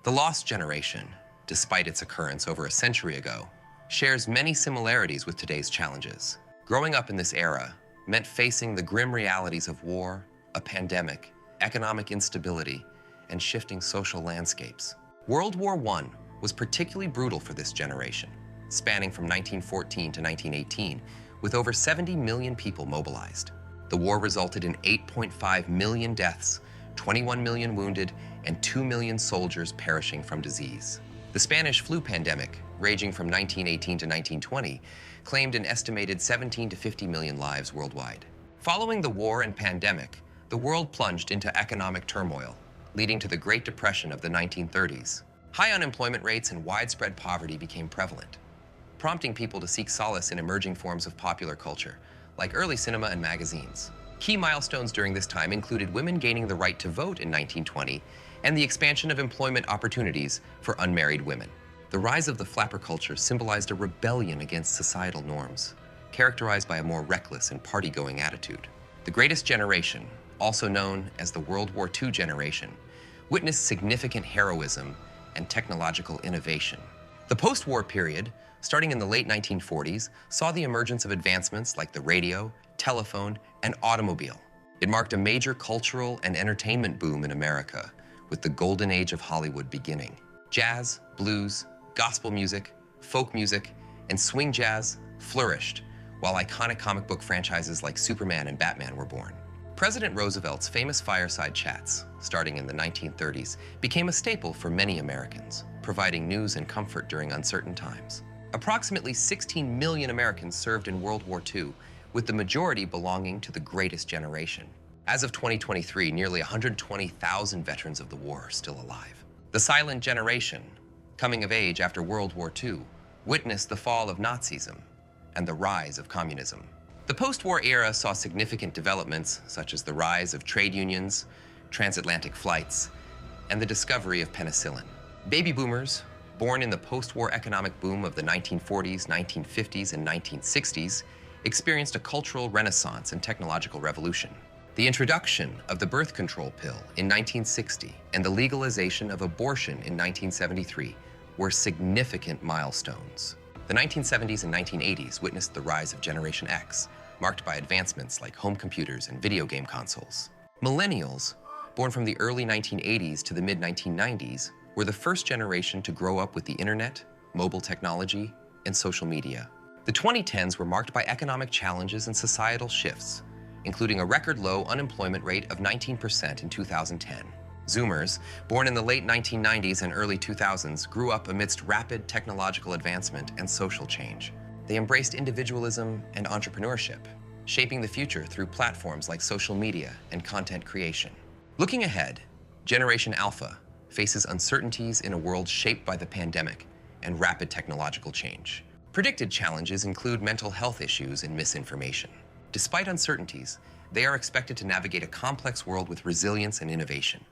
The lost generation, despite its occurrence over a century ago, shares many similarities with today's challenges. Growing up in this era meant facing the grim realities of war, a pandemic, economic instability, and shifting social landscapes. World War I was particularly brutal for this generation, spanning from 1914 to 1918, with over 70 million people mobilized. The war resulted in 8.5 million deaths, 21 million wounded, and 2 million soldiers perishing from disease. The Spanish flu pandemic, raging from 1918 to 1920, claimed an estimated 17 to 50 million lives worldwide. Following the war and pandemic, the world plunged into economic turmoil, leading to the Great Depression of the 1930s. High unemployment rates and widespread poverty became prevalent, prompting people to seek solace in emerging forms of popular culture, like early cinema and magazines. Key milestones during this time included women gaining the right to vote in 1920 and the expansion of employment opportunities for unmarried women. The rise of the flapper culture symbolized a rebellion against societal norms, characterized by a more reckless and party-going attitude. The Greatest Generation, also known as the World War II generation, witnessed significant heroism and technological innovation. The post-war period, starting in the late 1940s, saw the emergence of advancements like the radio, telephone, and automobile. It marked a major cultural and entertainment boom in America, with the golden age of Hollywood beginning. Jazz, blues, gospel music, folk music, and swing jazz flourished, while iconic comic book franchises like Superman and Batman were born. President Roosevelt's famous fireside chats, starting in the 1930s, became a staple for many Americans, providing news and comfort during uncertain times. Approximately 16 million Americans served in World War II, with the majority belonging to the Greatest Generation. As of 2023, nearly 120,000 veterans of the war are still alive. The Silent Generation, coming of age after World War II, witnessed the fall of Nazism and the rise of communism. The post-war era saw significant developments such as the rise of trade unions, transatlantic flights, and the discovery of penicillin. Baby boomers, born in the post-war economic boom of the 1940s, 1950s, and 1960s, experienced a cultural renaissance and technological revolution. The introduction of the birth control pill in 1960 and the legalization of abortion in 1973 were significant milestones. The 1970s and 1980s witnessed the rise of Generation X, marked by advancements like home computers and video game consoles. Millennials, born from the early 1980s to the mid-1990s, were the first generation to grow up with the internet, mobile technology, and social media. The 2010s were marked by economic challenges and societal shifts, including a record low unemployment rate of 19% in 2010. Zoomers, born in the late 1990s and early 2000s, grew up amidst rapid technological advancement and social change. They embraced individualism and entrepreneurship, shaping the future through platforms like social media and content creation. Looking ahead, Generation Alpha faces uncertainties in a world shaped by the pandemic and rapid technological change. Predicted challenges include mental health issues and misinformation. Despite uncertainties, they are expected to navigate a complex world with resilience and innovation.